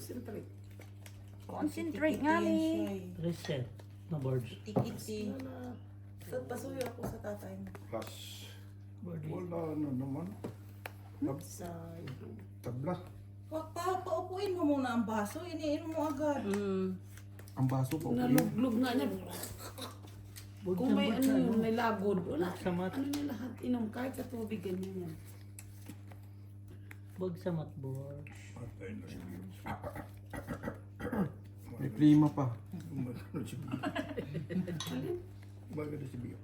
Concentrate. Concentrate nga ni. Reset na boards. Tikiti. Pasuyo ako sa tatay mo. Plus, Board. wala na naman. Side. Tabla. Paupuin mo muna ang baso, iniinom mo agad. Ang baso pa upuin. Naluglog nga niya. Board Kung may ano yun, may lagod, wala. Sa mat. Ano niya lahat, inom kahit sa tubig, ganyan yan. Bag sa mat board. Patay na si Biyo. May klima pa. Magano si Biyo. Magano si Biyo.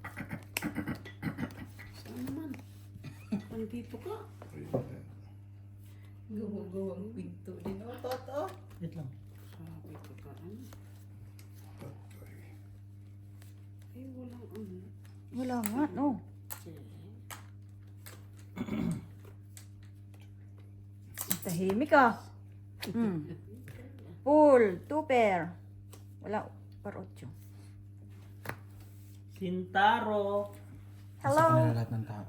Saan naman? Nandito ka. Gawang pinto din. O, Toto. Wait lang. Sabi ko ka, ano? Patay. Ay, walang ano. Wala nga, no. Tahimik ka. Full, 2 pair. Wala, par 8. Sintaro. Hello. lahat ng tao.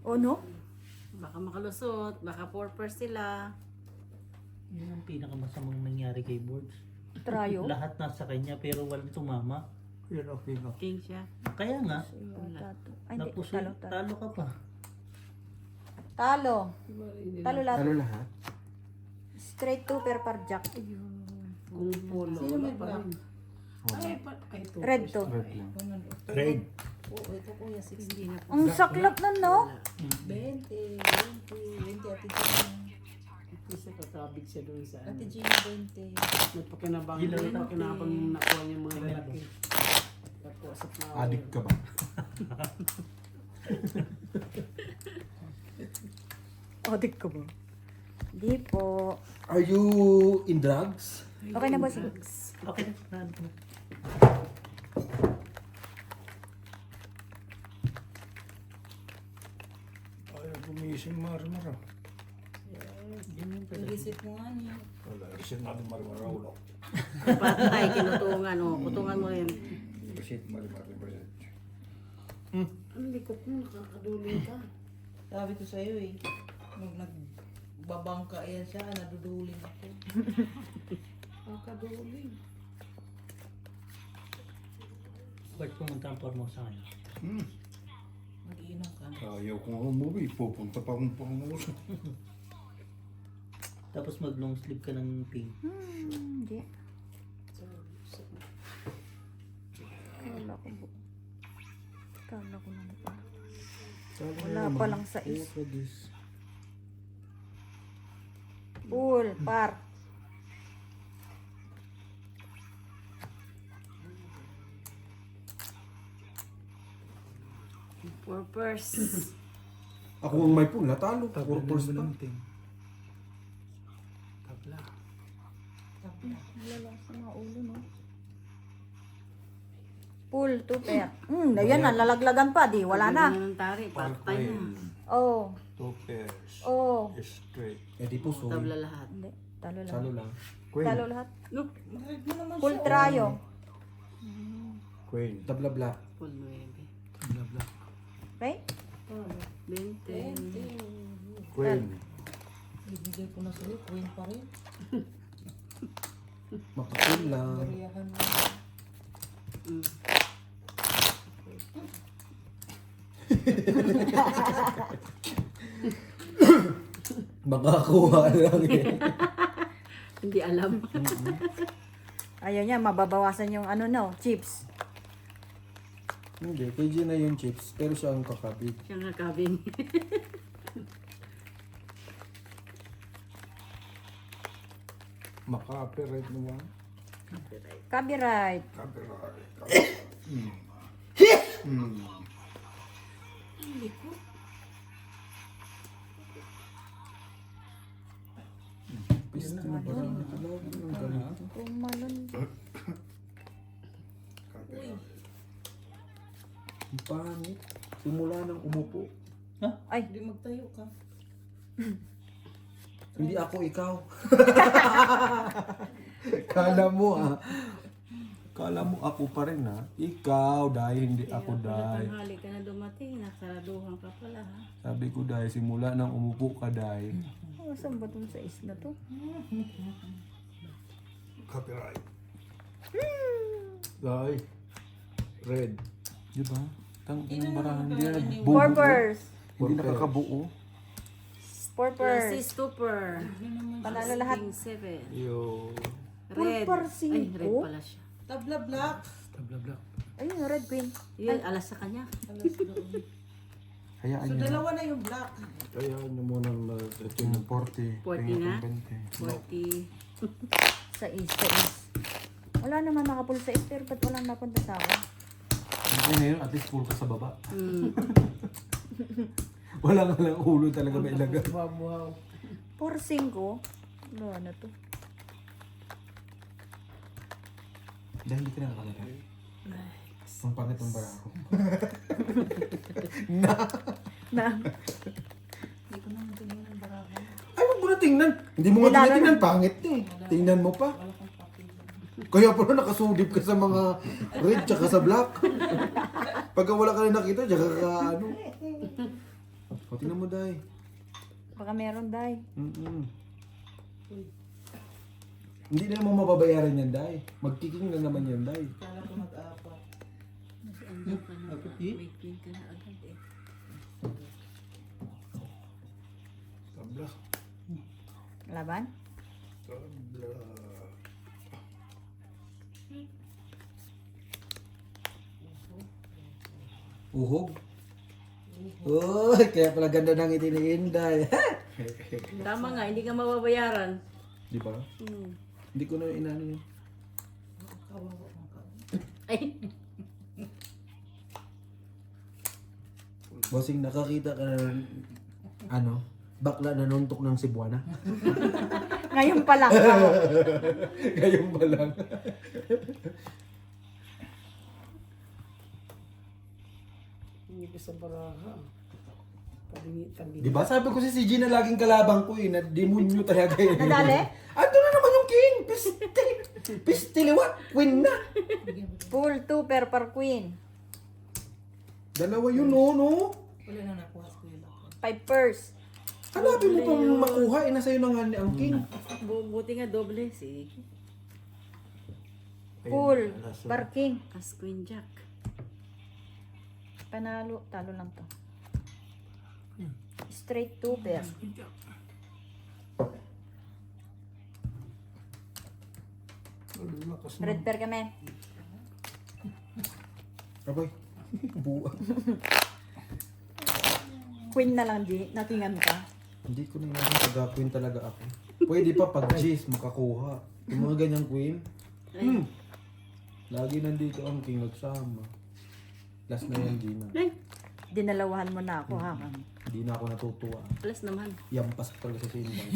Oh, no? Baka makalusot, baka purpose sila. Yun ang pinakamasamang nangyari kay boards. Trayo. Lahat nasa kanya pero walang tumama. Yun, okay na. King siya. Kaya nga, Ay, hindi. tapos Talo, talo. talo ka pa. Talo. Talo lahat. Talo lahat? Straight 2 pair par jack. Kung polo, Sino wala may pa rin. Ay, ito. Red to. Red lang. Red. Red. Oo, ito kuya, 60. Hindi na po. Ang saklap nun, no? 20, 20, 20, Ate Gina. Isa kakabig siya doon sa ano. Ate Gina, 20. Nagpakinabang, Ilaw ito. nagpakinabang nakuha niya mga lalaki. Tapos sa flower. Adik ka ba? Adik ka ba? Hindi po. Are you in drugs? Okay na ba si... Okay na. Ayaw gumising Marmara. Reset mo nga niya. Wala, reset natin Marmara ulo. Patay, kinutungan o. Kutungan mo rin. Reset Marmara, reset. Ang likot mo, nakakaduling ka. Sabi ko sa'yo eh. Nung nagbabangka yan siya, naduduling ako. Nakakaduling. Ba't pumunta ang Formosa ngayon? Mag-iinom ka. Ayaw ko nga umuwi, pupunta pa akong panguso. Tapos mag long sleeve ka ng pink. Hindi. Kala ko po. Kala ko lang pa. Wala pa lang sa is. Full, par. Purpose. Ako ang may pula, talo. Purpose pa. Tabla. Wala lang sa mga ulo, no? Full, 2 pair. Ayan na, lalaglagan pa, di. Wala na. Ng tari, patay na. Oh, 2 pairs. oh. Straight. Eh di po, Tabla lahat. Hindi, talo lang. Talo lang. Queen. Talo lahat. Look, Marig mo naman Full siya. trayo. Queen. Tabla bla. full 9. Tabla bla. Okay? 20. Queen. Ibigay ko na sa'yo, queen pa rin. Makapul lang. Bariyahan mo. Makakuha lang eh. Hindi alam. Ayaw niya, mababawasan yung ano, no? Chips. Hindi, KG na yung chips, pero siya ang kakabit. Siya nga kabin. Maka-copyright naman. Copyright. Copyright. Pista na ba lang? Kumalon. Ang pangit. Simula nang umupo. Ay, Hindi magtayo ka. Hindi ako ikaw. Kala mo ah. Kala mo ako pa rin ha. Ikaw, dahil hindi ako dahil. Tanghali ka na dumating, nasaraduhan ka pala ha. Sabi ko dahil simula nang umupo ka dahil. Saan ba itong size na to? Copyright. Day. Red. Di ba? Tang inang barahan hindi na nagbubuo. Purpers. Hindi nakakabuo. Purpers. Si Stupor. Panalo lahat. King 7. Yo. Red. Pulpar Ay, red 5. pala siya. Tabla black. Tabla-black. Ayun, red queen. Yun, alas sa kanya. Alas doon. Hayaan So niyo. dalawa na yung black. Hayaan niyo muna na ito yung 40. 40 na? 20. 40. Sais. Wala naman nakapul sa pero ba't walang napunta sa akin? Okay na yun, at least full ka sa baba. Mm. Walang ulo talaga may ilagay. Wow. 4-5. Ano to? Dahil hindi ka nakakalagay. Ang pangit ng bara ko. Na. Hindi ko naman tingin ng barako. Ay, wag mo na tingnan. Hindi mo nga Lalo tinitingnan, pangit eh. Tingnan mo pa. Wala kang papel. Kaya pala nakasudip ka sa mga red tsaka sa black. Pagka wala ka na nakita, tsaka ka ano. O, tingnan mo, Day. Baka meron, Day. Hindi na naman mababayaran yan, Day. Magkiking na naman yan, Day. Kala ko mag-apat. Andyan ka na. May queen ka na agad eh. Tabla. Laban? Tabla. Uhog. Uy, kaya pala ganda ng ngiti ni Inday. Tama nga, hindi ka mababayaran. Di ba? Hmm. Hindi ko na inano yun. Kawawa kang kawawa. Ay, Bossing, nakakita ka na ng, ano, bakla na nuntok ng Cebuana. Ngayon pa lang. Ngayon pa lang. hindi ka sa baraha. Tabi. Di ba? Sabi ko si CG na laging kalabang ko eh, na demonyo talaga eh. Nadali? Ando na naman yung king! Pistil! Pistil, what? Queen na! Full 2 per queen. Dalawa yun, no? Wala na nakuha ko yung lakad. 5 purse. Hanapin mo pang makuha, eh, nasa iyo na nga ang king. Buti nga doble si Full per king. As Queen Jack. Panalo. Talo lang to. Straight 2 pair. Red pair kami. Abay, buwa. Queen na lang, di. Natingan ka. Hindi ko na yung pag-queen talaga ako. Pwede pa pag G's makakuha. Yung mga ganyang queen. Lagi nandito ang king nagsama. Last na yan, Gina. Ay, Dinalawahan mo na ako, ha? Hindi na ako natutuwa. alas naman. Yampas talaga sa sinbay.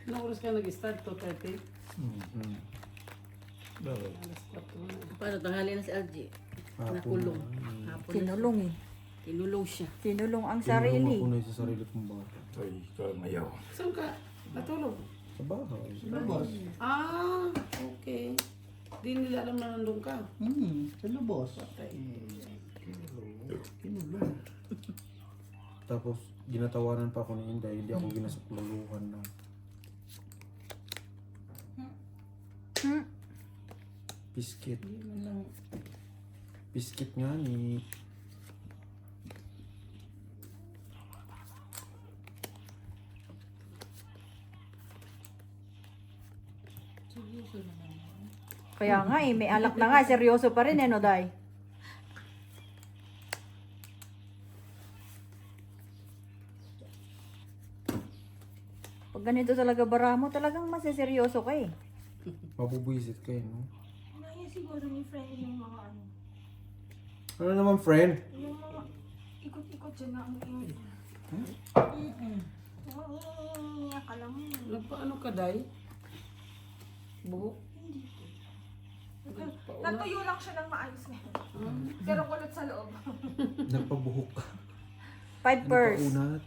Anong oras ka nag-start? 2:30? Alas 4 na. Paano, tanghali na si LG. Hapon Nakulong. na. Hapon na. Sinulong eh. Tinulong siya. Sinulong ang Tinulong sarili. ako na sa sarili kong bata. Saan ka? Natulog? Sa bahay. Ah, okay. Di nila alam na nandun ka. Sa lubos. Tapos, ginatawanan pa ako ni Inday. Hindi ako ginasukluluhan na. Biskit. Biskit nga ni... Kaya nga eh, may alak na nga. Seryoso pa rin eh, no, Day? Pag ganito talaga bara mo, talagang maseseryoso ka eh. Mabubwisit kayo, no? Kaya siguro ni friend yung mga ano, Ano naman, friend? yung mga ikot-ikot dyan na ang ingay. Iiyak ka lang. Nagpaano ka, Day? Buhok? Natuyo lang siya ng maayos ngayon. Pero kulot sa loob. Nagpabuhok ka. 5 purse. Paunat.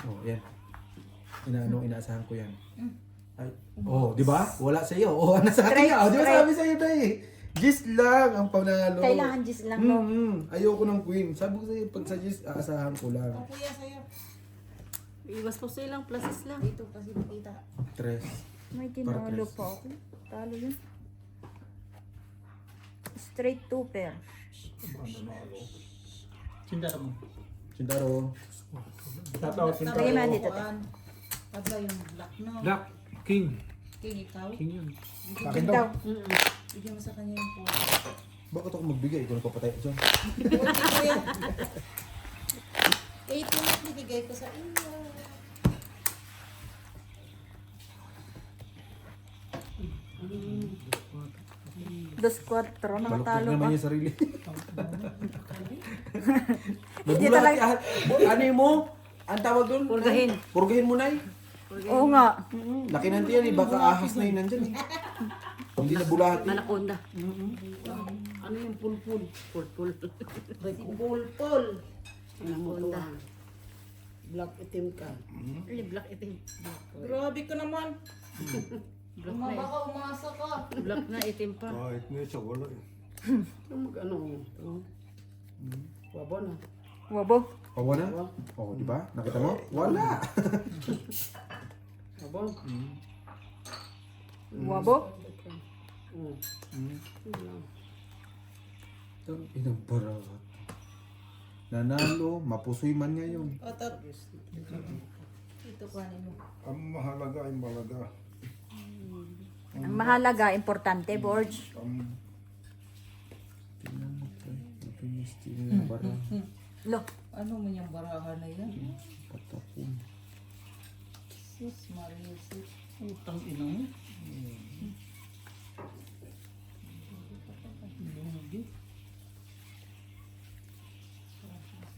Oh, yan. Inaasahan ko yan. Ay. Oh, di ba? Wala sa iyo. Oh, nasa akin Straight, yan. Oh, di ba straight. sabi sa iyo, Day? Gis lang ang panalo. Kailangan gis lang, no? Ayoko ng queen. Sabi ko sa'yo, pag sa gis, aasahan ko lang. O kuya, sa'yo. Iwas po sa'yo lang, pluses lang. Dito kasi makita. 3. May tinalo pa ako. Talo yun. Straight 2 pair. Sindara mo. Sindaro. Tatawag Sige, man, dito. Tabla yung black, no? Black, king. King, ikaw. King yun. Akin Ikaw. daw. Bigyan mo sa kanya yung phone. Bakit ako magbigay? Ikaw nagpapatay ko dyan. Uy, kuya. 8 minutes bibigay ko sa inyo. Dos 4, Balok nakatalo pa. naman yung sarili. Hindi Nagulat talaga- ka. Ano mo? Ang tawag doon? Purgahin. Purgahin mo na eh. Oo nga. Laki nanti yan eh. Baka ahas na yun nandyan eh. Hindi na bulahat eh. Anaconda. Ano yung pulpul? Pulpul. Pulpul. Anaconda. Black itim ka. Ay, black itim. Grabe ka naman. Black na Baka umasa ka. Black na itim pa. Kahit may sa wala eh. Mag ano? Waba na. Wabo. Pawa na? Oo, di ba? Nakita mo? Wala. Waba? Wabo. Ang inang barahat. Nanalo, mapusoy man ngayon. O, ito kanin mo. Ang mahalaga ay malaga. Ang mahalaga, importante, Borge. Tingnan mo, pre. Napinis din yung barahat. Lo. Ano mo yung barahan na yan? Patapon. Sis, Maria, sis. Utang ina mo.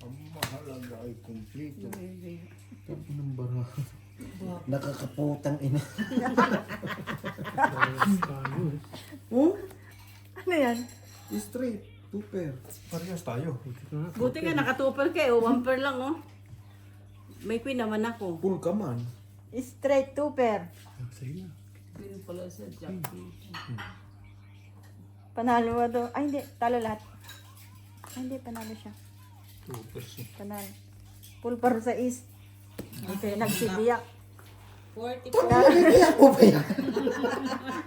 Ang mahalaga ay kumplito. Ang inang barahat. Nakakaputang ina. Oh? Ano yan? Straight. 2 pair. Parehas tayo. Buti nga, nakatupper kayo. 1 pair lang, oh. May queen naman ako. Full ka man. Straight 2 pair. Sige na. Queen pala sa Jackie. Panalo ba to? Ay, hindi. Talo lahat. Ay, hindi. Panalo siya. 2%. Panalo. Full par sa east. Okay, nagsibiyak. 44. Iyak mo ba yan?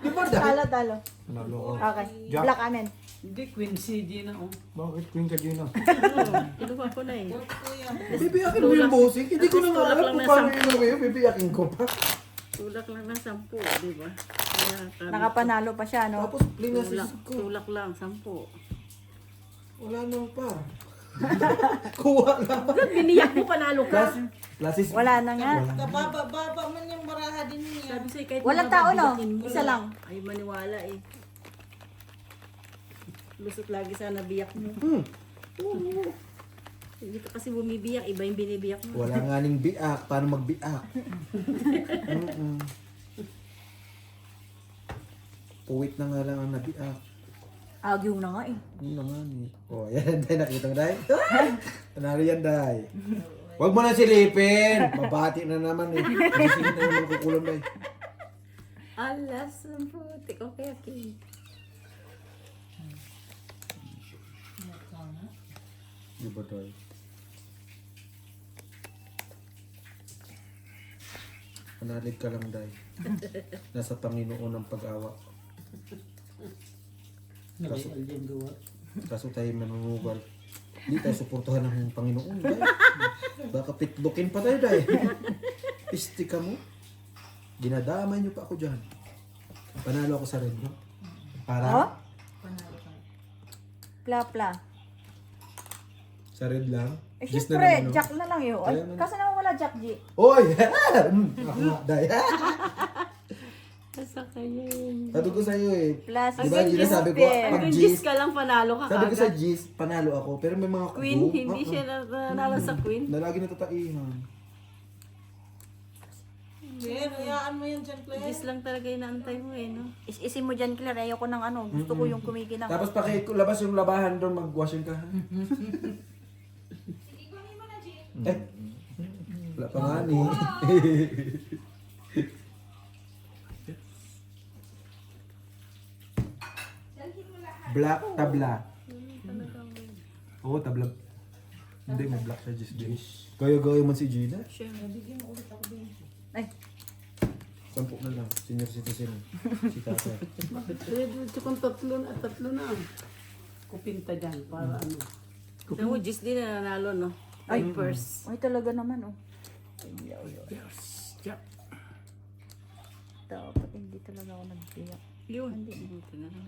Di ba dahil? Talo. Nanalo ko. Okay. Jack. Black amen. Hindi, queen CD na, oh. Bakit queen ka din ah? Kinuha ko na eh. Kuya. Bibiyakin mo yung bossing. Hindi ko na nga alam kung paano yung ngayon. Bibiyakin ko pa. Tulak lang ng 10, di ba? Kaya kami- Nakapanalo pa siya, no? Tapos play na tulak, sisig ko. tulak lang, 10. Wala nang par. Kuha na. Biniyak mo, panalo ka. Klasis. Wala na nga. Kababa-baba man yung baraha din niya. Sabi sa'yo, kahit Walang mga tao, no? bibiyakin mo Isa lang. Ay, maniwala eh. Lusot lagi sana biyak mo. Oo. Hindi ka kasi bumibiyak, iba yung binibiyak mo. Wala nga ning biak. Paano magbiak? Puwit na nga lang ang nabiak. Agyo na nga eh. Yun naman eh. Oh, yan. Day, nakita mo, Day? Panalo yan, Day. Huwag mo na silipin. Mabati na naman eh. Masisingit na naman kukulam, Day. Alas, ang putik. Okay, okay. Di ba, Day? Panalig ka lang, Day. Nasa Panginoon ang pag-awa. Nag-ial dyan gawa. Kaso tayo manunugal. Hindi tayo suportahan ng Panginoon, Day. Baka pitbukin pa tayo, Day. Pisti ka mo. Dinadamay niyo pa ako dyan. Panalo ako sa red, no? Para Oh? Panalo ka. Pla-pla. sa red lang. Eh, Gis na syempre, naman, no? Jack na lang yun. Ay, Kaya man- kasi naman wala Jack G. Oy! Ako nga, Day. Sa kanya yun. Sabi ko sa'yo eh. Plus, Diba, Gina, sabi ko, pair. pag Hanggang G's, G's ka lang, panalo ka sabi ko sa kaagad. G's, panalo ako. Pero may mga Queen, kubo. hindi siya nanalo sa Queen. Na lagi natataihan. Claire, hayaan mo yan dyan, Claire. G's lang talaga inaantay mo eh, no? Is-isin mo dyan, Claire. Ayoko ng ano. Gusto ko yung kumikinang. Tapos labas yung labahan doon, mag-washing ka. Ha? Eh, wala pa nga ni. Black tabla. Oo, tabla. Hindi, may black siya, Jis. Gaya-gaya man si Gina. Ay, 10 na lang. Senior citizen. Si tatay. Pwede kung tatlo na. Kupinta dyan para ano. Alam mo, Gis din na nanalo, no? Ay. First. ay talaga naman oh. Jack. Dapat hindi talaga ako nagbiyak. Yun. Buti na lang.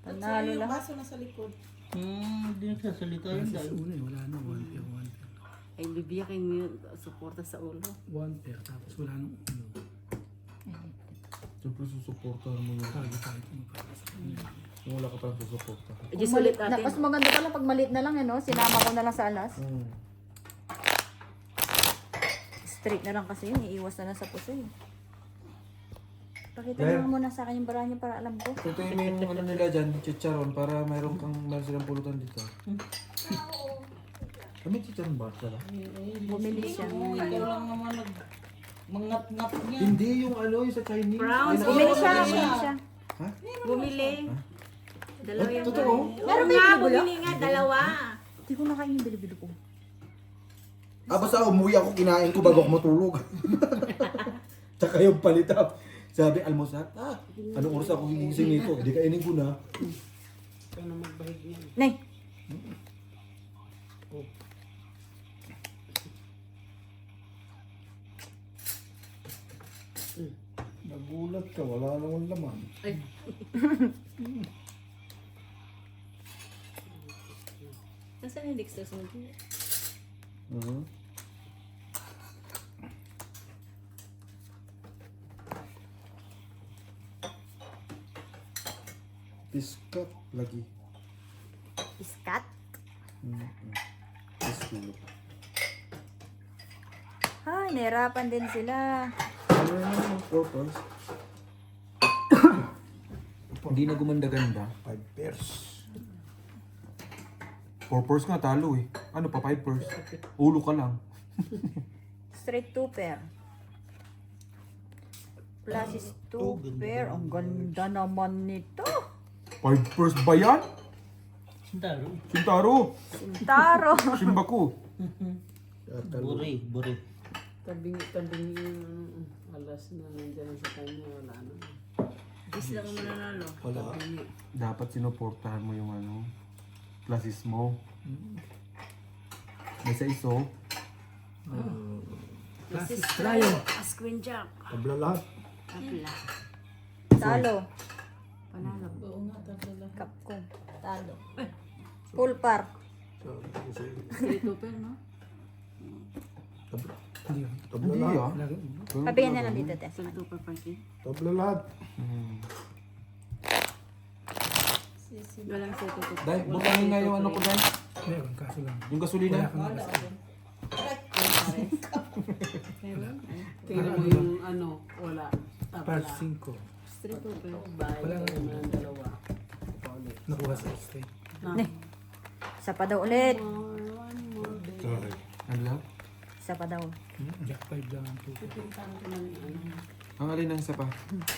Panalo Yung lang. baso nasa likod. Hindi nagsasalita yun Sa dahil. una wala na. 1 pair, 1 pair. Ay, bibiyakin mo yung suporta sa ulo. 1 pair. Tapos wala nang ano. Siyempre susuportahan mo yun. Kagi tayo para sa kanya. Kung wala ka parang susuportahan. Gis ulit Na, natin. mas maganda pala pag maliit na lang yan, no? Sinama ko na lang sa alas. Straight na lang kasi yun, iiwas na lang sa puso eh. Pakita Claire. naman muna sa akin yung bara niya para alam ko. Tutuin mo yung ano nila dyan, chicharon, para meron silang pulutan dito. Kami chicharon ba sila? Bumili siya. Ikaw lang naman mangat-ngat niya. Hindi yung ano, yung sa Chinese. Brown. Ay, Bumili siya, nakita ko bumili na. siya. Ha? Bumili. Dalawa Ay, yung totoo? Meron ba yung bilibilo? bumili nga, dalawa. Hindi ko nakain yung bilibilo ko. Basta umuwi ako, kinain ko bago ako matulog. Tsaka yung palita. Sabi, almusal, anong oras ako gigising nito? Di kainin ko na. Ikaw na magbahig niyan. Nay! Nagulat ka, wala naman laman. Nasaan yung Dexter sa mga? Piskat lagi. Iskat? Piskulot. Ay, nahirapan din sila. Ano naman, 4 points. Hindi na gumanda-ganda. 5 pairs. 4 pairs nga talo eh. Ano pa, 5 pairs? Ulo ka lang. Straight 2 pair. Plus is 2 pair. Ang ganda naman nito. 5 pairs ba yan? Sintaro. Sintaro! Sintaro. Simbaku! Buri. Tabing yung alas na nandyan sa kanya. Wala na. Gis lang mo nanalo. Wala. Dapat sinuportahan mo yung ano, classes mo. May sa iso. This is Tayo. Asquin Jack. Tabla lahat. Kapla. Talo. Panalo. Oo nga, tabla. Capcom. Talo. Full par. Straight open, no? Tabla Hindi lahat. ah. Pabigyan na lang dito, Tess. Straight open parking. Tabla lahat. Walang straight open. Dahil, butangin nga yung ano ko dahil. Meron, kaso lang. Yung gasolina. Tingnan mo yung ano, wala. Part Tabla. 5. Straight open. Bahay Wala ko nga. ng dalawa. Paulit. Nakuha sa straight. Isa pa daw ulit. Sorry. Ano lang? Isa pa daw. Jack 5 lang ang tuto. Pintahan ko ng ano. Ang alin ang isa pa.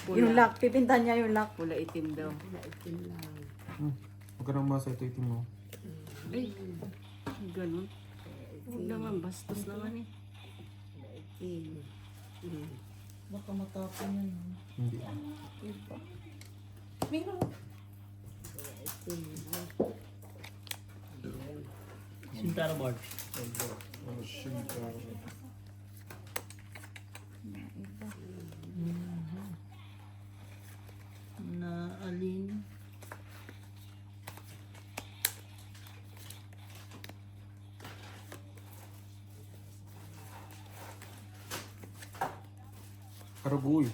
Yung lock. Pipintahan niya yung lock. Pula itim daw. Wala, itim lang. Huwag ka nang masa ito itim mo. Ay, ganun. Huwag naman, bastos naman eh. Itim. Baka matapon yan. Hindi. Meron. Sintaro board. Ano siya Na alin. Karagoy.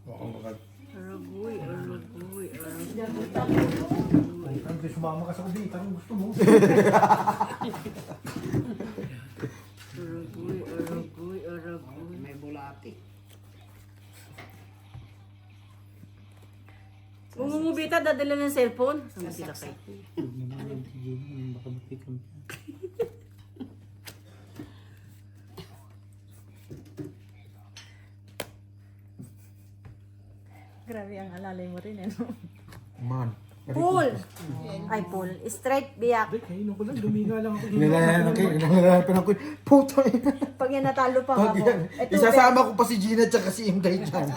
Baka makal. Aragoy. Hindi sumama ka sa ubi. Tanong gusto mo. Aragoy. May bulati. Kung umubita, dadala ng cellphone. Saan sila kay? Huwag mo naman si Jane. Baka matikam siya. Grabe ang Alalay mo rin, ano? Man. Pool! Ay, pool. Straight biyak. Hindi, kainin ko lang. Duminga lang ako. Nilalapan ako. Puto Pag yan natalo pa Pag ka po. yan, isasama ko pa si Gina tsaka si Inday dyan.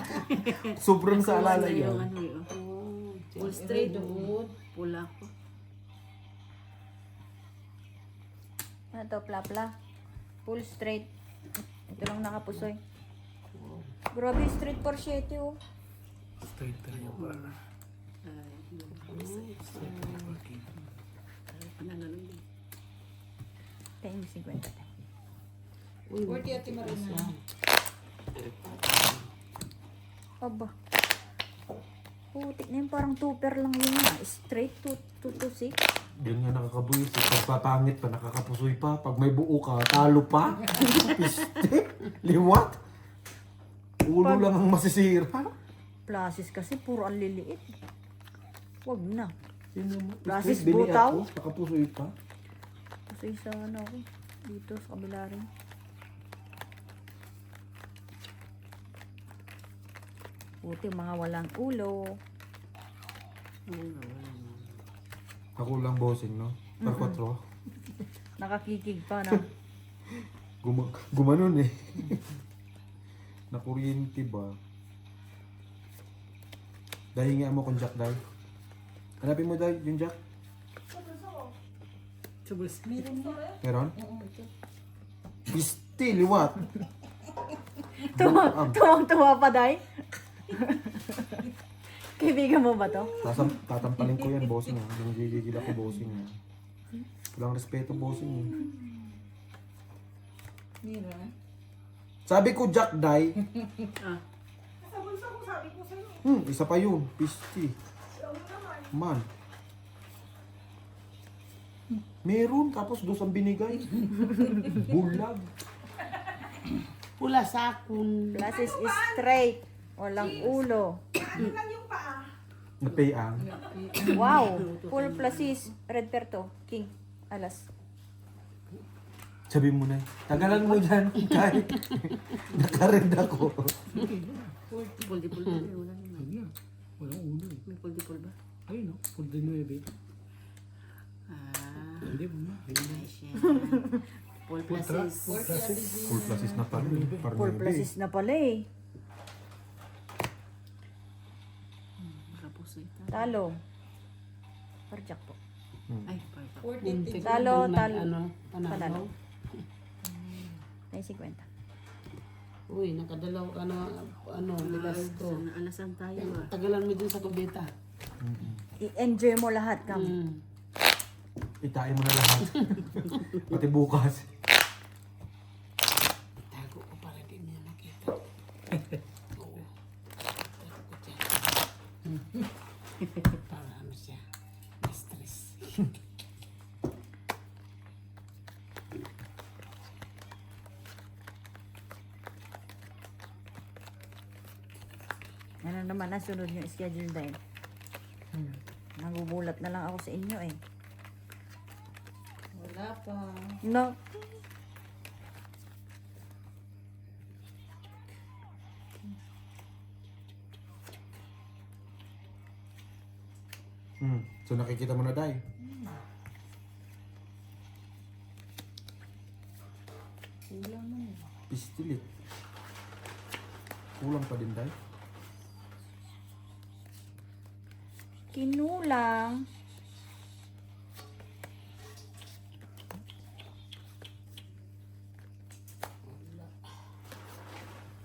Sobrang sa alala Yung yan. ano yun. Full straight. Pula ko. Ano to, plapla? Full straight. Ito lang nakapusoy. Grabe, straight por 7 oh. Straight talaga pala. Tayo 50. 40 Ate Marina. Aba. Putik na yun, parang tupper lang yun na. Straight to 6. Yun nga nakakabuhis. Pagpapangit pa, nakakapusoy pa. Pag may buo ka, talo pa. Piste. Liwat. Ulo lang ang masisira. Plasis kasi, puro ang liliit. Wag na. Sino mo? Plasis Bili butaw? ako, nakapusoy pa. Kasi sa ano ako, dito sa kabila rin. Buti mga walang ulo. Ako lang bossing, no? Per 4. Nakakikig pa na. Gumanon eh. Nakuryente ba? Dahil nga mo kung Jack dahil. Hanapin mo dahil yung Jack. Meron? Piste, liwat. Tuwang-tuwa pa, Day. Kaibigan mo ba to? Tatampalin ko yan, bossing. Yung gigigil ako, bossing. Walang respeto, bossing. Meron. Sabi ko, Jack, die. Sa bulsa ko, sabi ko sa'yo. Isa pa yun. Piste. Man. Meron, tapos dos ang binigay. Bulag. Pula sakon. Plasis is straight. Walang ulo. Ano lang yung paa? Napayang. Wow! Full plasis. Red perto. King. Alas. Sabi mo na, tagalan mo dyan. Kahit nakared ako. Puldi-pul ba? Wala naman. Huwag na. Walang ulo eh. May puldi-pul ba? Ayun no. Full de 9. Ah, Hindi mo na. nice yan. Full places. Full classes na pala. Full plasis na pala eh. Kapusoy. Talo. Parjak po. Ay, parang. 40 Talo, Nung talo. Ano, Panalo. panalo. May 50. Uy, nakadalaw, lilas ko. Alasan tayo ah. Tagalan mo dun sa kubeta. I-enjoy mo lahat, Kam. Itain mo na lahat. Pati bukas. Tago ko para di niya makita. Oo. Tago ko dyan. Para ano siya. Stress. Ano naman ang sunod yung schedule dahil. Nagugulat na lang ako sa inyo eh. Wala pa. No. So nakikita mo na, Day. Kulang na. Pistilit. Kulang pa din, Day. Kinulang.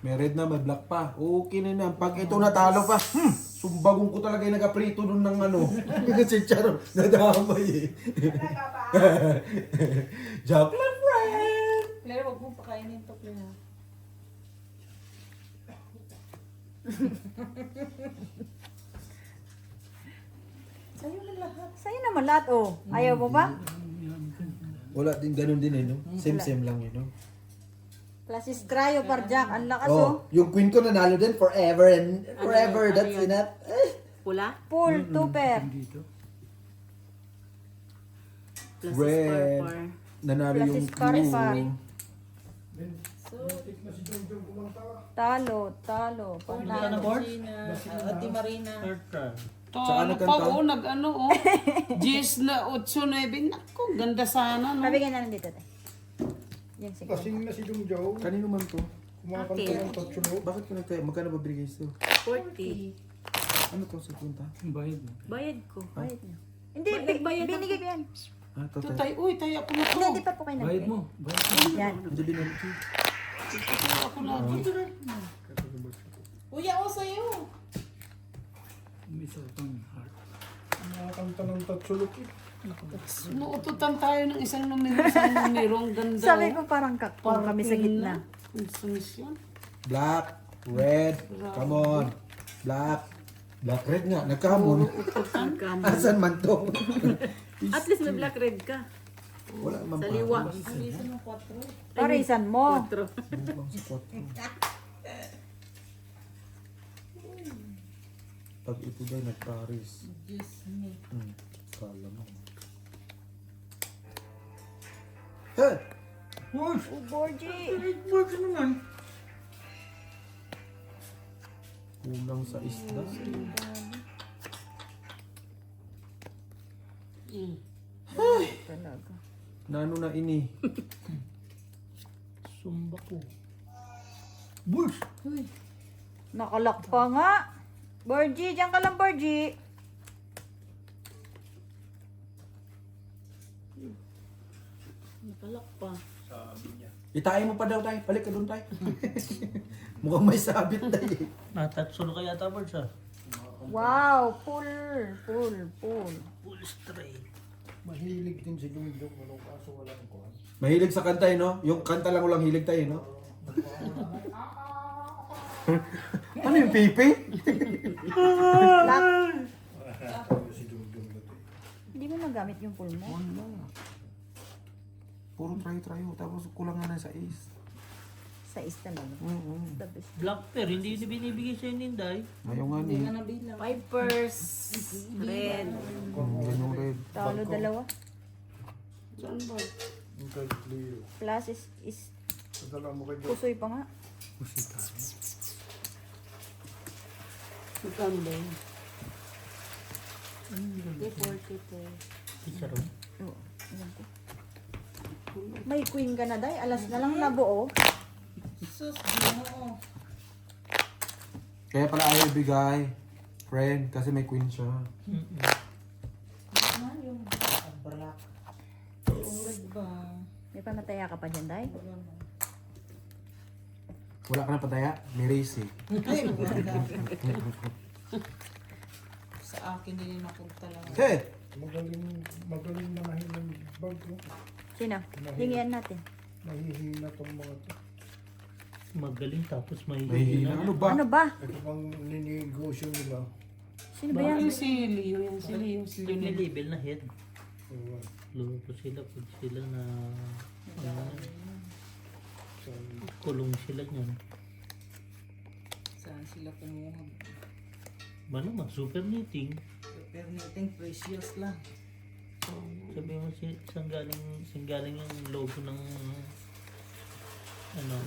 May red na, may black pa. Okay na yan. Pag ito natalo pa, sumbagong ko talaga yung nagaprito dun ng ano. Si Charo, nadamay eh. Joke lang, friend! Claire, wag mong pakainin to, Claire. Sa'yo na lahat. Sa'yo naman lahat oh. Ayaw mo ba? Wala din, ganun din eh, no? Same lang yun, no? Plasis cryo Parjak. Ang lakas Oh, oh. yung queen ko nanalo din forever and forever. Ano That's yan? enough. Eh. Pula? Full tupper. Dito. Places Red. par. Nanalo yung Plasis par. blue. Talo. Punta ka na, board? Ate Marina. Third try. Saka Talo nagkanta? pa oh, nag-ano oh. 10 na 8, 9. Naku, ganda sana no. Pabigyan na lang dito, tay. Yan, sige. Lasing na si Jungjaw. Kanino man to? Kumakanta Akin. ng tatsulo. Bakit ko nagkaya? Magkano ba binigay sa'yo? 40. Ano to sa punta? Bayad mo. Bayad ko. Bayad na. Hindi, Nagbayad ako. binigay ko yan. Ah, to Ito tayo. tayo, uy, tayo ako na to. Hindi pa po kayo Bayad nagbigay. mo. Bayad mo. Yan. Hindi binigay. Tayo ako lagi. Kuya, o sa'yo. May isa pang heart. Kumakanta ng tatsulo. Nuututan tayo ng isang numero. Ang ganda. Sabi oh. ko parang kakpong kami sa gitna. Institution. Black, red, come on. Black, red nga, nagkamon. Asan man to? At least may black red ka. Wala man Sa pa. liwa. Parisan mo. Otro. Bubang sa kwarto. Pag ito ba nag-Paris? Kala mo. Hey! Borgie. Kulang sa isda. Talaga. Nano na ini? Sumba ko. Nakalak pa nga. Borgie, diyan ka lang, Borgie. Nakalak pa. Itain mo pa daw tayo. Balik ka doon tayo. Mukhang may sabit tayo. Natatsulo kaya tabards ah. Wow, full. Full straight. Mahilig din si Jungjaw. Ano kaso walang kuhan. Mahilig sa kanta eh, no? Yung kanta lang walang hilig tayo, no? Ano yung pipi? Black. Si Jungjaw na to. Hindi mo magamit yung full mo. Wala. Puro try. Tapos kulang na sa is. Sa isa lang. Tapos, Black pear, hindi yun binibigay sa'yo ni Inday. Ayaw nga ni. Pipers. Red. Ganyong red. talo dalawa. Saan ba? Yung kay Leo. Plus is Padala mo kay Jungjaw. pusoy pa nga. Magkano ba yun? Hindi 40 Isa ron. Oo, alam ko. May queen ka na, day. Alas na lang nabuo. Sus, ginoo. Kaya pala ayaw bigay. Friend, kasi may queen siya. Black. Yung red ba? May pamataya ka pa dyan, day. Wala ka na pataya? May race eh. Ay, wala. Sa akin din napunta lang. Hey! Magaling manahin ng bag. No? Sino? Hingian natin. Mahihina tong mga to. Magaling tapos may Mahihina. Ano ba? Ano ba? Ito bang ninegosyo nila. Sino ba yan? Yung si Leo, yan si Leo. Si may Lionel. label na head. Ewan. Luto sila pag sila na Sa kulong sila niyan. Saan sila kumuha? Ano mag super knitting. Pero nating precious lang. Sabi mo saan galing yung logo ng ano.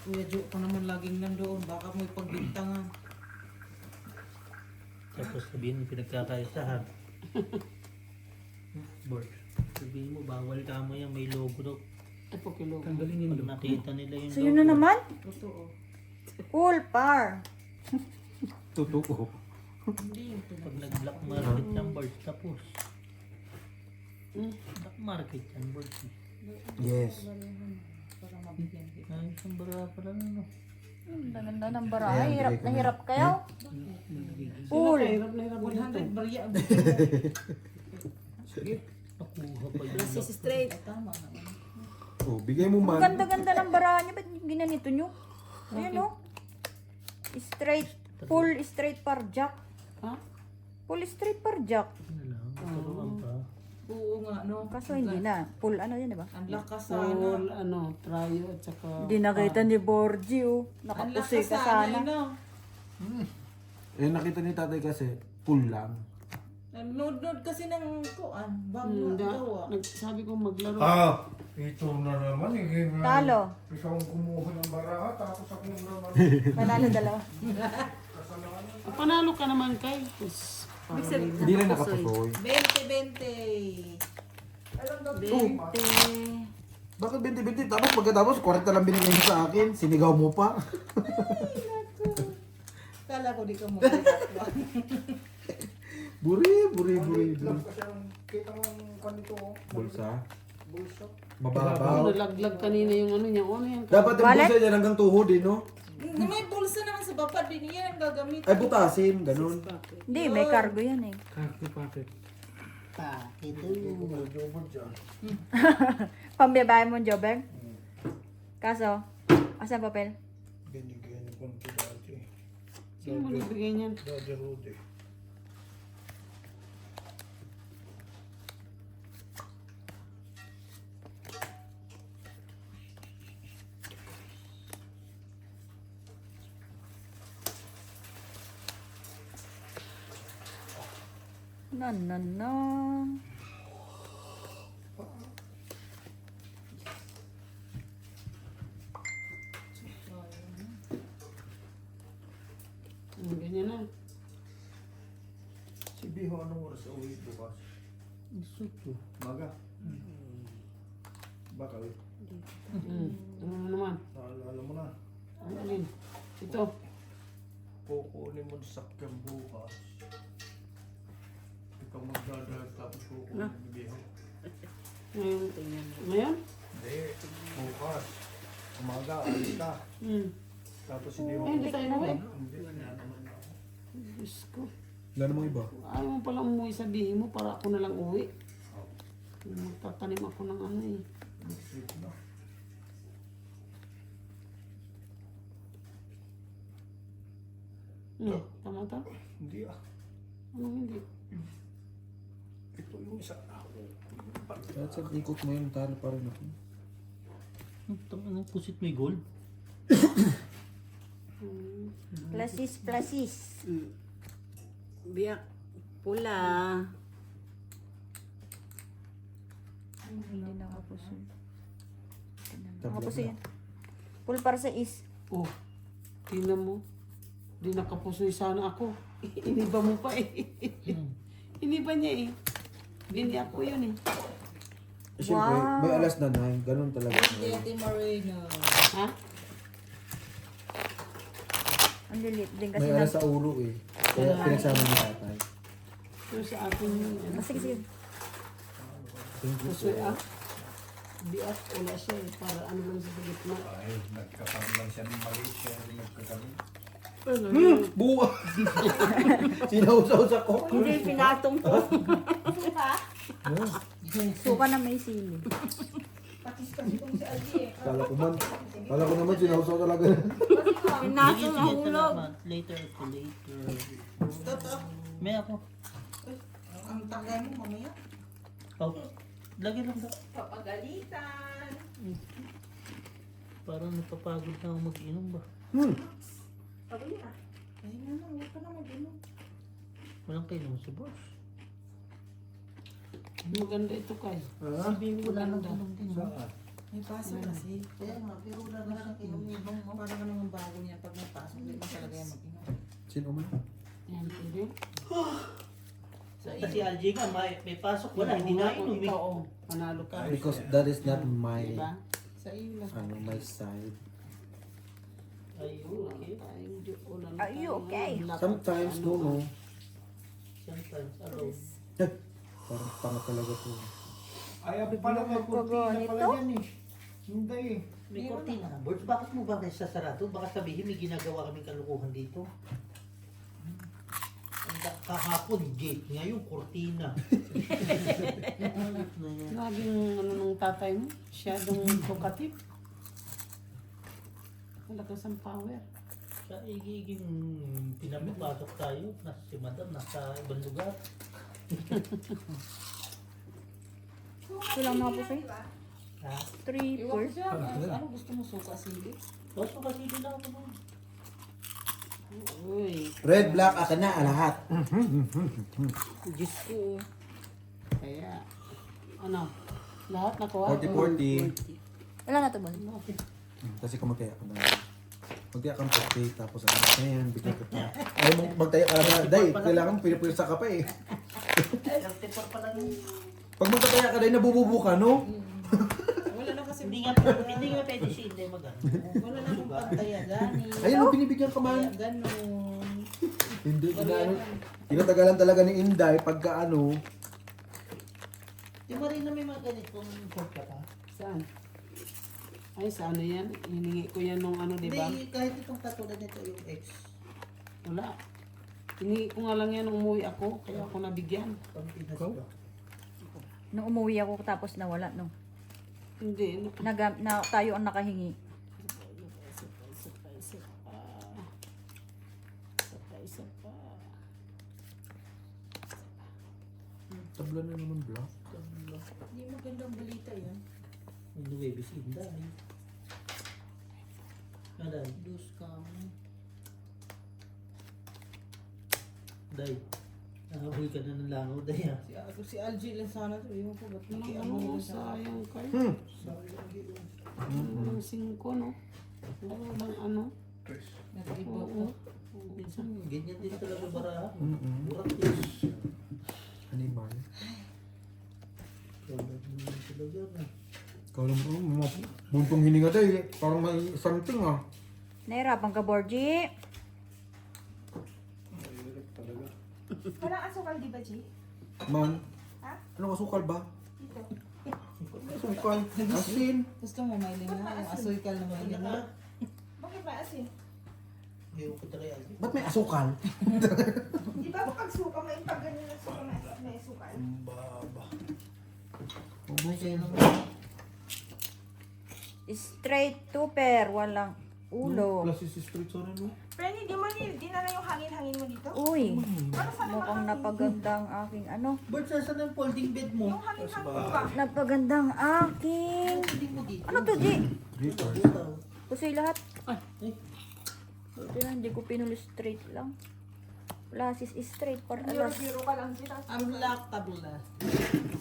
Kuya Jo pa naman laging nandoon. Baka may pagbintangan. Tapos sabihin mo pinagkakaisahan. Board. Sabihin mo bawal ka mo yung may logo daw. Ay, pagkilo. Pag nakita nila yung So yun na logo. naman? Totoo. Full par. Totoo. Pag nag-black market ng board tapos. Black market yan board. Yes. Ay, isang bara pala no. Ang ganda ng bara. Ayan, Ay, hirap bigay ko na na. hirap kayo. Full. Full. Hirap na hirap mo dito. 100 barya. Nakuha pa yun. Plus is straight. Tama naman. Oh, bigay mo Ang man. ganda-ganda ng bara niya. Ba't ginanito nyo? Ayan o. Straight. Full straight par jack. Ha? Full straight par jack. Ano lang, turuan pa. Oo nga, no? Kaso hindi na. Full ano yan, diba? Ang lakas sana. Full, ano, tryo at saka... Hindi nakita ni Borgie oh. Ang Nakapusoy lakas ka sana, sana. no? Eh, nakita ni tatay kasi, full lang. Nod-nod kasi ng kuan. Bago gawa. Nagsabi ko maglaro. Ito na naman eh. Talo. Ikaw ang kumuha ng baraha, tapos ako naman. Panalo dalawa. Panalo ka naman kay. Pues, Hindi lang nakapusoy. 20-20. 20. Bakit 20-20? Tapos pagkatapos, 40 lang binigay mo sa akin. Sinigaw mo pa. Kala ko di ka mo kaya. Buri. Kasi ang kita mo ang kanito. Bulsa. Bulsa. Mababaw. Nalaglag kanina yung ano niya. Ano yan? Dapat yung Wallet? bulsa dyan hanggang tuhod eh, no? May bulsa naman sa baba din yan ang gagamit. Ay, butasin. Ganun. Hindi, may cargo yan eh. Jobot dyan. Pambabae mo, Jobber. Kaso, asan papel? Binigyan ko ng dati. Sino mo nagbigay niyan? Dati Rudy. No. Ganyan na. Si Biho, anong oras sa uwi bukas? Maga. Bakal. Ano naman? Naalala mo na. Ano alin? Ito. Kukunin mo sa sakyan bukas. Ikaw magdadrive tapos kukunin ni Biho. Ngayon. Ngayon? Hindi. Bukas. Umaga, alis ka. Tapos hindi mo. Hindi tayo na eh. Hindi. Wala naman ako. Diyos ko. Wala namang iba. Ayaw mo palang umuwi, sabihin mo para ako na lang uwi. Magtatanim ako ng ano eh. Next na. Tama to? Hindi ah. Anong hindi? Ito yung isa. Kahit sa ikot mo yun, talo pa rin ako. Anong pusit may gold? Plasis. Biyak. Pula. Hindi nakapusoy. Nakapusoy yan. Full para sa is. Oh, tingnan mo. Di nakapusoy sana ako. Iniba mo pa eh. Iniba niya eh. Hindi ako yun eh. Siyempre, may alas na 9. Ganun talaga. Ate Moreno. Ha? Ang lilit din kasi May alas sa ulo eh. Kaya pinagsama ni tatay. Pero sa akin yun. Sige. Pusoy ah. Biyak. Wala siya eh. Para ano lang sa gitna. Ay, nagkakaroon lang siya ng mali siya. Nagkakaroon. Buwa! Sinausaw ko. Hindi, pinatong ko. Suka na may sili. Kala ko naman sinausaw talaga. Pinatong na hulog. Later. May ako. Ang tagay mo mamaya. Oh, lagi lang daw. Papagalitan. Parang napapagod na ako mag-inom ba? Ay na lang, huwag ka na mag-inom. Walang kainom si boss. Maganda ito kay. Maganda. May pasok kasi. Kaya nga, pero wala na lang inom-inom mo. Parang ka naman bago niya pag may pasok. Hindi pa talaga yan mag-inom. Sino man? Yan, pwede. Kasi LG nga, may pasok wala, hindi na inom eh. Ikaw, oh. Panalo ka. Because that is not my, Diba? Sa iyo lang. my side. Ayun, okay. Are you okay? Sometimes, no. Sometimes, alone. Parang panga talaga to. Ayaw pala may kurtina pala yan eh. Hindi eh. May kortina ka, Birds. Bakit mo ba nagsasarado? Baka sabihin may ginagawa kaming kalukuhan dito. Kahapon, gate. Ngayon, kortina. Laging ano nung tatay mo, siyadong talkative. Malakas ang power. Sa igiging pinapapasok tayo, si madam nasa ibang lugar. Ito lang mga pusoy. Ha? 3, 4. Ano gusto mo suka sili? Baso kasi din ako mo. Uy, Red, black, akin na, lahat. Diyos ko. Kaya, ano, lahat nakuha? 40-40. Wala na to, boy. Kasi kung magtaya ka na. Magtaya kang 40, tapos ano, ayan, bigla ka pa. Ayaw mong magtaya ka na, day, kailangan pinipulsa ka pa eh. 34 pa lang yun. Pag magtataya ka, day, nabububo ka, no? Wala na kasi Hindi nga pwede si Inday mag-ano. wala na akong pantaya gani. Ayun, ang binibigyan ka man. Kaya ganun. Hindi, inaano. Tinatagalan talaga ni Inday pagka ano. Yung Marina may mga ganitong short ka pa. Saan? Ay, sa ano yan? Hiningi ko yan nung ano, di ba? Hindi, kahit itong katulad nito yung ex. Wala. Hiningi ko nga lang yan nung umuwi ako, kaya ako nabigyan. Pang Pinas ka. Nung umuwi ako tapos nawala, no. Hindi, ano pa? Tayo ang nakahingi. Isa pa. Tabla na naman, black. Hindi magandang balita yan. Yung baby si Inday. Aday, Dos kami. Day. Nakahuwi ka na ng langaw, Day ha. Si Algie lang sana to. Ewan ko ba't Ano, nakiamo nila sa sayang kayo. Ano, 5, no? Wala bang ano? nag-iba Oo. ko. Minsan, ganyan din talaga baraha. Mm-mm. Burak din. Animal. Tulad naman talaga na. Ikaw naman, mga buntong hininga, day. Parang may something, ah. Nahirapan ka, Borgie. Walang asukal, di ba, G? Man. Ha? Anong asukal ba? Dito. Asukal. Asin. Gusto mo may linga? Yung asoykal na may linga? Bakit ba asin? Ewan ko talaga yan. Ba't may asukal? Di ba pag suka, may pag ganyan na suka, may sukal? Baba. May kayo naman. Straight to pair, walang ulo. Plus is street, sorry, no? Pero hindi mo dinala yung hangin-hangin mo dito? Uy, Ano sa mukhang napaganda ang aking ano. Bird, saan ang folding bed mo? Yung hangin-hangin mo ba? Napaganda ang aking. Folding mo dito. Ano to, G? Reapers. Pusoy lahat. Eh, Ito hindi ko pinulo straight lang. Lasis is straight para alas. Biro-biro ka lang dito. Ang black tabula.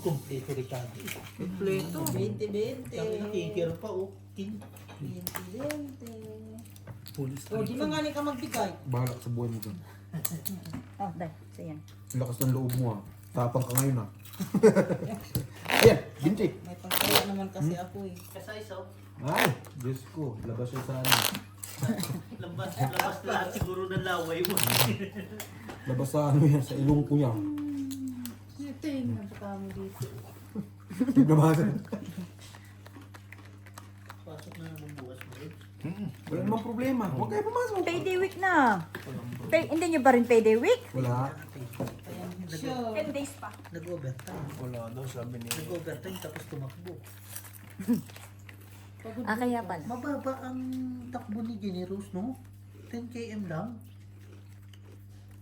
kompleto Ricardo. Kompleto. 20-20. Sabi nakikiro pa, oh. King. 20-20. Police O, di man nga ka magbigay. Bahala sa buwan mo dun. Oh, dahil. So yan. Ang lakas ng loob mo, ah. Tapang ka ngayon, ah. Ayan, binti. May pangkaya naman kasi ako eh. Kasaysaw. Ay, Diyos ko. Labas yun sa ano. Labas lahat siguro ng laway mo. Labas sa ano yan, sa ilong ko niya. Tingnan pa kamo dito. Tignabasan. Pasok na naman bukas mo rin. Wala namang problema. Huwag kayo pumasok. Payday week na. Hindi nyo ba rin payday week? Wala. Sure. 10 days pa. Nag-overtime. Wala daw, sabi niya. Nag-overtime tapos tumakbo. Ah, kaya pala. Mababa ang takbo ni Jenny Rose, no? 10 km lang.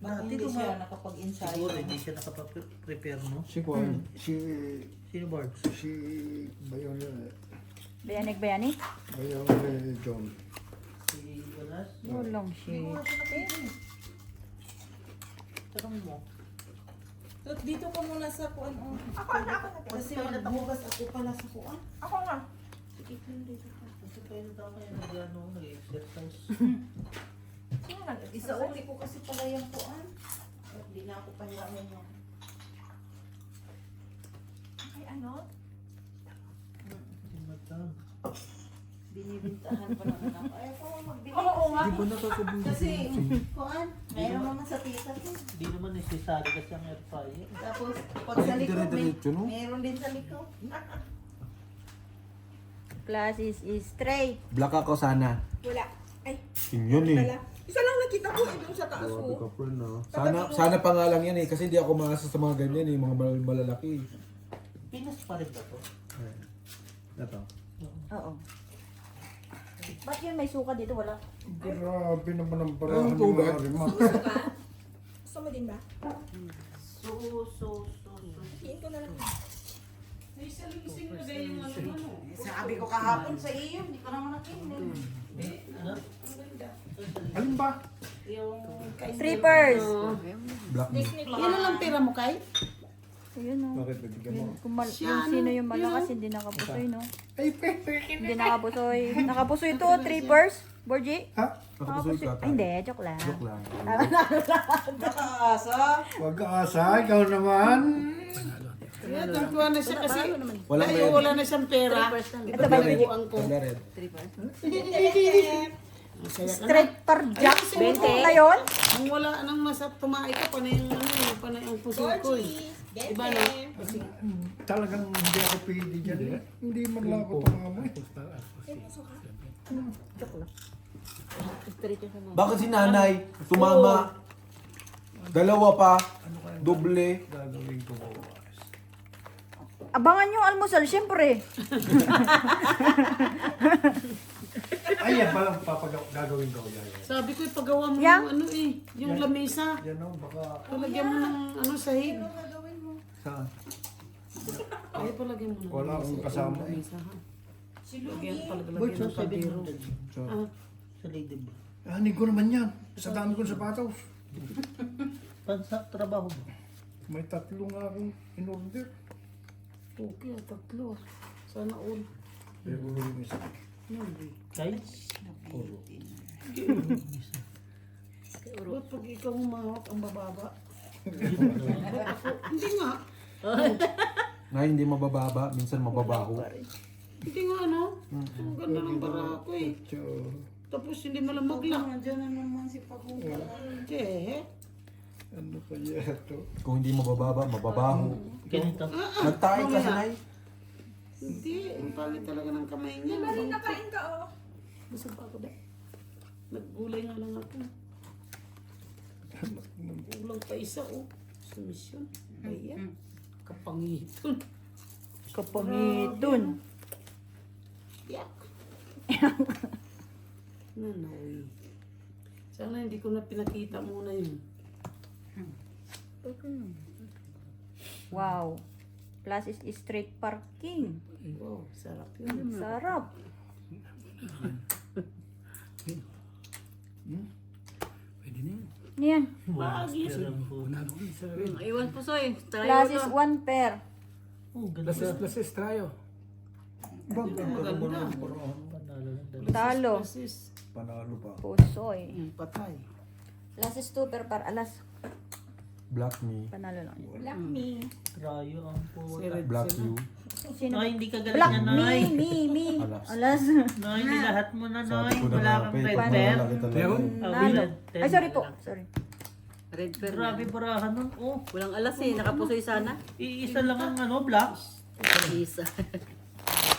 Bakit Dati hindi tuma- siya nakapag-ensayo? Siguro hindi siya nakapag-prepare, no? Si Juan, Sino Barbs? si Bayon, Bayani? Bayon John. Si Walas? Walang shit. Tanong mo. So, dito ka muna sa kuan. Oh. Ako na. Kasi magbukas ako pala sa kuan. Ako nga. Kasi kayo na tayo kayo nag-exercise. Sino nag Isa uli ko kasi pala yung kuan. Hindi na ako pahirangan mo. Ay, ano? Si Madam. Binibintahan pa naman ako. Ay, ako magbili. Oo nga. Di ba nakakabuti? Kasi, kuan, mayroon naman sa tita ko. Hindi naman necessary kasi ang air fryer. Tapos, pag sa likod, Dire-diretso, no? mayroon din sa likod. Classes is straight. Black ako sana. Wala. Ay, Yun eh. dala. Isa lang nakita ko eh, doon sa taas Grabe ko. ka, friend, ah. Sana pa nga lang yan eh. Kasi hindi ako maasa sa mga ganyan eh. Mga malalaki. Pinas pa rin ba to? Ito. Oo. Ba't yun may suka dito? Wala. Grabe naman ang Ang parahan ng tubig. mga rima. Gusto mo din ba? So. Hiin ko na lang. Ay, saling-sing na ganyan yung ano. Sabi ko kahapon sa iyo, hindi ko naman nakinig. Ano? Alin ba? Yung kay Strippers. Black me. Yan lang pera mo kay? Ayun o. Bakit nabigyan mo? Kung yung sino yung malakas, hindi nakapusoy, no? Ay, pepe. Hindi nakapusoy. Nakapusoy to, trippers. Borgie? Ha? Nakapusoy ka. Ay, hindi, joke lang. Joke lang. Huwag ka asa, ikaw naman. Kaya tuwa na siya kasi Walang dahil red. wala na siyang pera. Ito ba, Borgie? Ang ko. Tabla red. Straight per jack. 20 na yun? Ang wala nang masap tumae ka, panay ang ano, panay ang puso ko eh. Diba no? Kasi Talagang hindi ako pwede dyan. Hindi man lang ako tumama. Bakit si nanay tumama? Dalawa pa. Doble. Gagawin ko bukas. Abangan yung almusal, syempre. Ay, yan palang gagawin ko. Yan. sabi ko ipagawa mo Yang? yung ano eh, yung lamesa. Yan o, baka Palagyan mo ng ano sahig. sa... Ay, palagyan mo ng Wala akong kasama eh. lamesa ha. Lagyan, palagyan ng pabiro. Ah, Sa lady ba? Hanin ko naman yan. Sa dami kong sapatos. Pansa trabaho mo. May 3 nga akong in-order. okay, tatlo. Sana all. Pero yung isa. Kay? Ba't pag ikaw humahawak ang bababa? Ba't ako? Hindi nga. Na hindi mabababa, minsan mababaho. Hindi nga ano. Ang ganda ng bara ko eh. So, Tapos hindi malamag lang. Nandiyan na naman si Pagong. Che. ano kaya ito? Kung hindi mabababa, mababaho. Ganito. Nagtae ka sa nay. Hindi. Ang pangit talaga ng kamay niya. Maring nakain ka, oh. Busog pa ako ba? Naggulay nga lang ako. Kulang pa isa oh. Sumisyon. Ayan. Kapangiton. Kapangitun. Yak. Nanoy. Sana hindi ko na pinakita muna yun. Wow. Plus is straight parking. Wow, sarap yun. Sarap. Ano yan? Bagis. Iwan po soy. Plus is 1 pair. Oh, ganda. Maganda. Talo. Sis. Panalo pa. Pusoy. Patay. Plus is 2 pair para alas. Black me. Panalo lang yun. Black me. Trayo ang po. Si Red Black sila. you. Sino? Nay, hindi ka galing Black na, me, Nay. me. Alas. Alas. Nay, lahat mo na, Sabi Nay. ko na Wala nga, kang pe, red pag bear. malalaki talaga. Nalo. Ay, sorry po. Sorry. Red bear. Grabe barahan nun. Oh, Walang alas eh. Nakapusoy sana. iisa lang ang ano, black. Isa.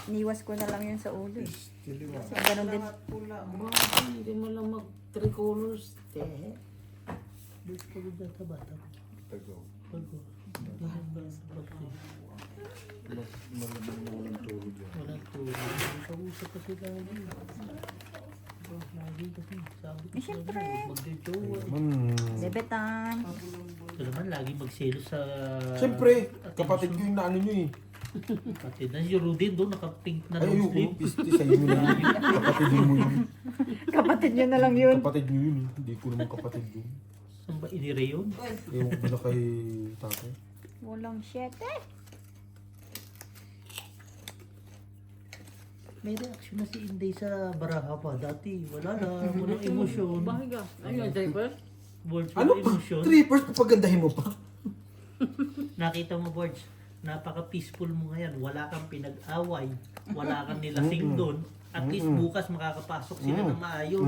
Niwas ko na lang yun sa ulo eh. Kasi ganun din. Bakit hindi mo lang mag 3 colors? Te. Dito ko dyan sa bata. Tagaw. Bago. Malamang tulog yan. Walang tulog. Kausap kasi lagi. Lagi kasi. Sabi ko Eh, syempre. magjojowa. Bebetan. Ito naman, lagi magselo sa... Siyempre, kapatid ko yung naano nyo eh. Kapatid na. Si Rudy doon, naka-pink na Ay, long ayoko. sleeve. Pisti sa inyo na yun. Kapatid mo yun. Kapatid nyo na lang yun. Kapatid nyo yun eh. Hindi ko naman kapatid yun. Saan ba inire yun? Ewan ko na kay tatay. Walang 7. May reaction na si Inday sa baraha pa. Dati, wala na. Walang emosyon. Bakit ka? Ayun, driver. Words Ano walang pa? emosyon. Trippers, papagandahin mo pa. Nakita mo, Borge, napaka-peaceful mo ngayon. Wala kang pinag-away. Wala kang nilasing doon. At least bukas makakapasok sila ng maayos.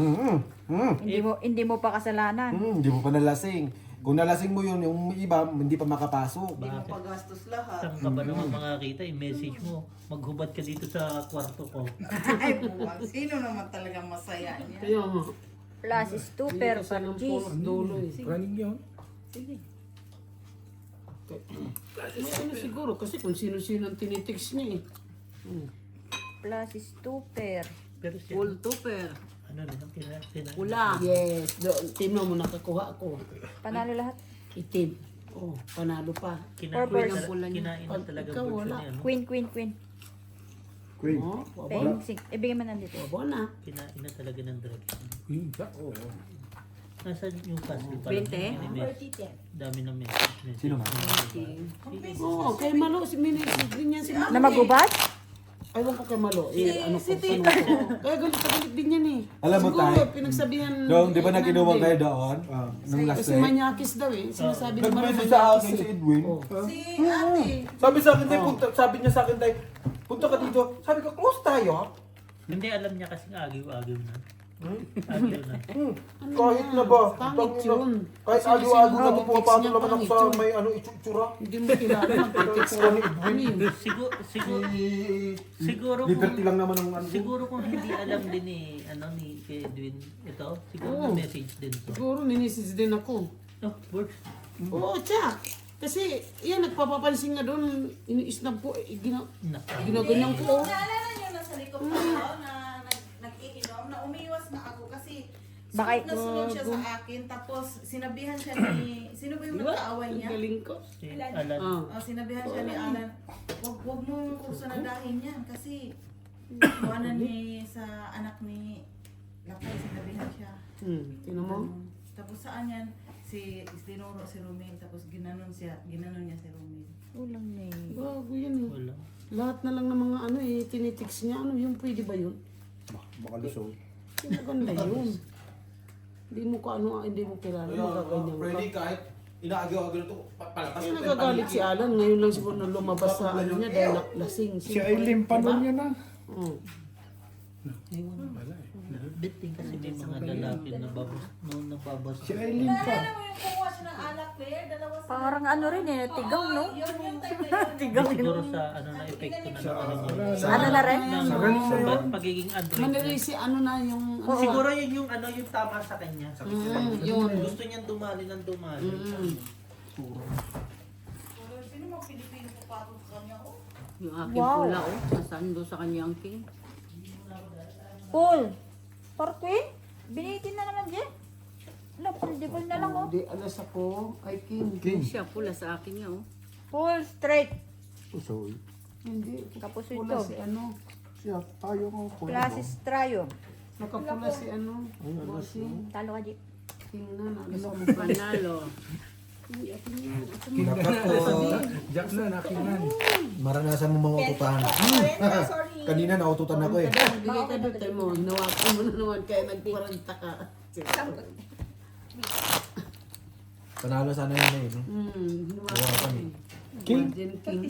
Hindi mo pa kasalanan. Hindi mo pa nalasing. Kung nalasing mo yun, yung iba, hindi pa makapasok. Bakit? Pagastos lahat. Saan ka ba naman makakita? I-message mo. Maghubad ka dito sa kwarto ko. Ay, buwag. Sino naman talagang masaya niya? Kaya nga. Plus is 2 pair Kasi per ng G's. polos dulo eh. Running yun. Sige. May ano siguro kasi kung sino-sino ang tinitext niya eh. Plus is 2 pair. Pero siya, Full tupper. ano na, Pula. Yes. Tingnan mo nakakuha ako. Panalo lahat. Itim. Oh, panalo pa. Purpose. kinain na talaga Ikaw, Borge wala. niya. No? Queen. Queen. Oh, waba. Peng 6. Ibigay mo nandito. Waba na. Kinain na talaga ng direction. Queen ka? Oo. Nasa Newcastle pa. 20? Dami na message. Sino nga? Oo, kay Malo, si Minis, din yan si Malo. Na magubat? Aywan ko kay Malo. Ano ko, tanong ko. Kaya galit na galit din yan eh. Alam mo, Siguro, Tay, pinagsabihan. Noong, di ba eh, nag-inuman ano, kayo doon? Nung last Kasi night? manyakis daw eh. Sinasabi naman Nag-message sa akin si Edwin. Si ate. Sabi sa akin, Tay, sabi niya sa akin, Tay, punta ka dito. Sabi ko, close tayo. Hindi alam niya kasi agaw-agaw na. Agaw na. Kahit na ba? Pangit Tangina. yun. Kahit Kasi aliw-aliw na siguro, pumapatol text niya, naman ako pangit sa yun. may itsura. Hindi mo kilala. Mag-text ka. Ano yun? Siguro Liberty lang naman ang ano. siguro kung hindi alam din ni kay Edwin ito, siguro Oo. na message din to. Siguro minisis din ako. No, works. Oo, tsak. Kasi yan, nagpapapansin nga doon. Iniisnab ko. Ginaganyan ko. Naalala niyo na sa likod ko na nag-iinom, na umiwas na ako kasi Bakit? sunod siya sa akin, tapos sinabihan siya ni, sino ba yung nagkaaway niya? Galing ko. Si Alan. Sinabihan siya ni Alan, wag mo kursunadahin yan kasi iwanan ni sa anak ni Lakay, sinabihan siya. Tino mo? Tapos saan yan? Tinuro si Romel, tapos ginanon niya si Romel. Ulang na eh. Bago yan eh. Wala. Lahat na lang ng mga ano eh, tinitext niya. Ano yung pwede ba yun? Baka lusog. Maganda yun. Hindi mo ka ano, hindi mo kilala, magaganyan ka. Freddy, kahit inaagaw-agaw na ito, palatas Kasi nagagalit si Alan, ngayon lang siguro na lumabas sa ano niya dahil lasing. Si Aileen pa nun yun ah. Oo. Biting kasi may mga lalaki na nababas. Si Aileen pa. Naalala mo yung kumuha siya ng alak, Claire? Dalawa sila. Parang ano rin eh, tigang no? Yun yung time na yun. Tigang Siguro sa na epekto na naman niya. Ano na rin? Sa ganun na yun. Pagiging Android. Manili si ano na yung... Siguro yun yung yung tama sa kanya. yun. Gusto niyang dumali ng dumali. Sino mga Pilipino ko pa sa kanya? Oh. Yung aking Wow. pula, oh. Nasaan doon sa kanyang king? Paul! Parquin? Binitin na naman dyan. Wala, foldable na lang oh. Hindi, alas ako, ay king. Siya pula sa akin niya, oh. Full straight. Usoy. Hindi, Tapos pula ito. si ano. Siya, tayo nga po. Classes trio. Nakapula si ano. Bossing. Talo ka, Jeep. King na, alas ako. Panalo. Dapat po, Jack na, nakingan. maranasan mo mga ututan. Kanina naututan ako eh. Bigay ka doon tayo mo, hinawakan mo na naman kaya nagparanta ka. Panalo sana yun na yun. Hinawakan mo. King, King.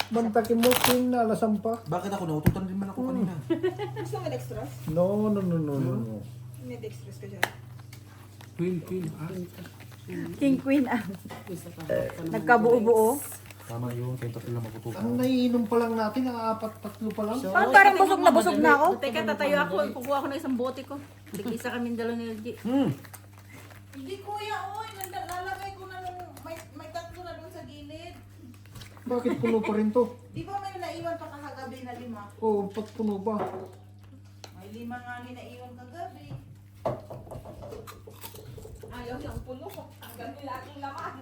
bantakin mo, King na alasan pa. Bakit ako naututan din man ako kanina? Gusto mo dextrose? No. May dextrose ka dyan. Queen, King Queen ah. Nagkabuo-buo. Tama yun, kaya tatlo lang magututan. Ang naiinom pa lang natin, ang tatlo pa lang. Parang busog na ako. Teka, tatayo ako. Kukuha ko ng isang bote ko. Isa kami dalawa ni LG. Hindi kuya, oy, lalagay ko na nung may tatlo na doon sa gilid. Bakit puno pa rin to? Di ba may naiwan pa kakagabi na 5? Oo, ba't puno ba? May 5 nga ni naiwan kagabi. Ayaw niyang puno. Hanggang nila aking laman.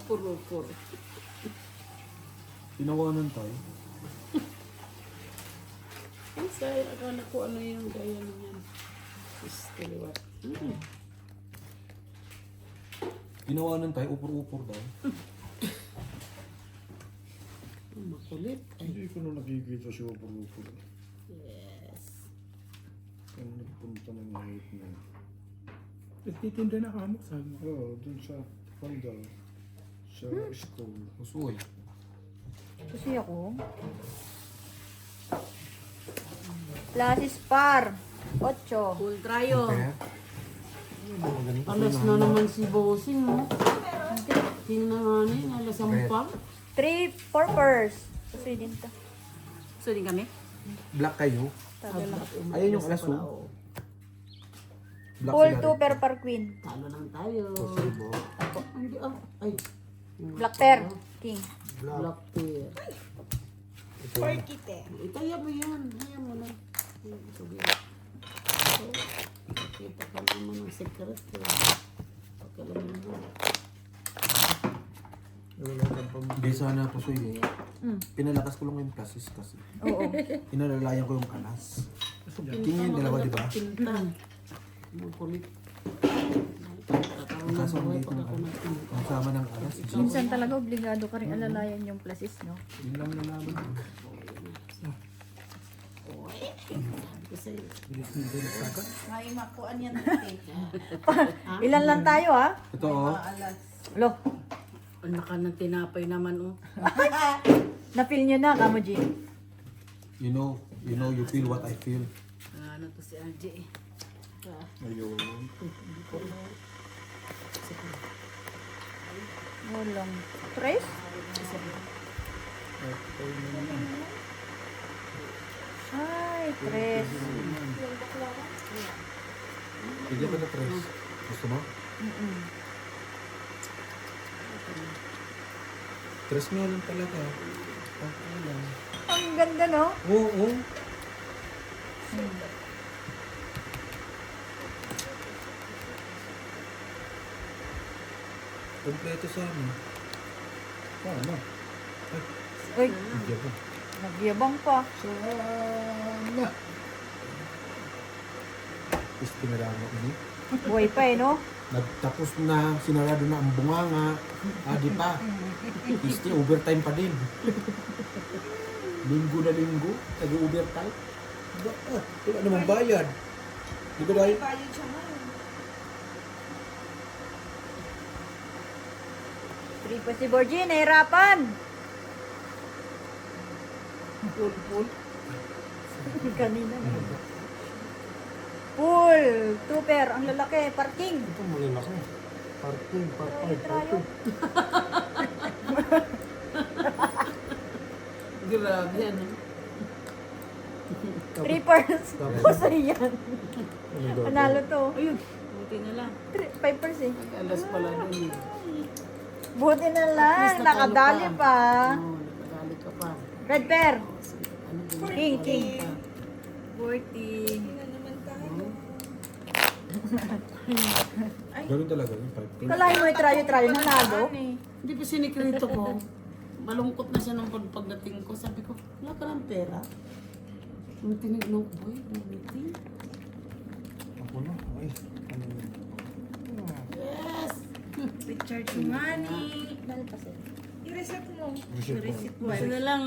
Puro. Tinawanan tayo. Ay, say, akala ko ano yung gaya niyan. Kaliwat. Tinawanan tayo, upur-upur daw. Makulit. Ay, Hindi ko na nakikita si Opulupo. yes. Kaya nagpunta ng hate na. Nagtitinda na kamo, sabi mo. Oo, dun sa Pandal. Sa school. Usoy. Kasi ako. Classes par. 8. Full tryo. Alas na naman si Bossing, no? King na nga na alas ang pa. 3 purpers. Kasi din to. So, din kami? Black kayo? Tagal lang. Ayun yung alas Black Full sila 2 per par queen. Talo lang tayo. Possible. Hindi, ay. Black pair. King. Black pair. Porkite. Itaya mo yan. Hayaan mo lang. Sige. Kita ka naman ng secret. Pagkalaman mo. Wala kang pang... Hindi sana po suy. Mm. Pinalakas ko lang yung plasis kasi. Oo. Pinalalayan ko yung alas. Tingin yung dalawa, di ba? Pinta. Ang kulit. Ang kaso ang dito ng ang sama ng alas. Minsan talaga obligado ka rin alalayan yung plasis, no? Yun lang nalaman ko. May makuan yan natin. Ilan lang tayo, ha? Ito oh. Alas. Lo, Ang naka ng tinapay naman, oh. na-feel nyo na, Kamo G. You know, you feel what I feel. Ano to si RJ, eh. Ayun. Walang. Tres? Ay, tres. Bigyan ka na tres. Gusto mo? Tres nga lang talaga. Okay lang. Ang ganda, no? Oo. Kompleto sana. Paano? Uy, Bigyan ko. nagyabang pa. Sana. Is pinalaman ko ni. Buhay pa, eh, no? Nagtapos na, sinarado na ang bunganga. Di pa. Isti, overtime pa din. Linggo na linggo, nag-overtime. Wala namang bayad. Di ba dahil? Bayad siya ngayon. 3 pa si Borgie, nahirapan. Full. Kanina na. Pool, tuper, ang lalaki, parking. Ito malalaki. Parking, parking, Trayo. Grabe, ano. 3 pairs. Masaya yan. Panalo to. Ayun, buti na lang. 5 pairs eh. Alas pala dun, eh. Buti na lang, At least natalo nakadali ka. pa. Oo, nakadali ka pa. Red pair. Ano din? King, king. 40. Ganun talaga yung 5. Kalahin mo i-try, nanalo. Hindi pa sinikrito ko. Malungkot na siya nung pagdating ko. Sabi ko, wala ka ng pera. Nung tinignan ko, boy, bumiting. Ako na. Ay, ano yun? Yes! Recharge money. I-reset mo. Reset mo. I-reset mo. Buti na lang,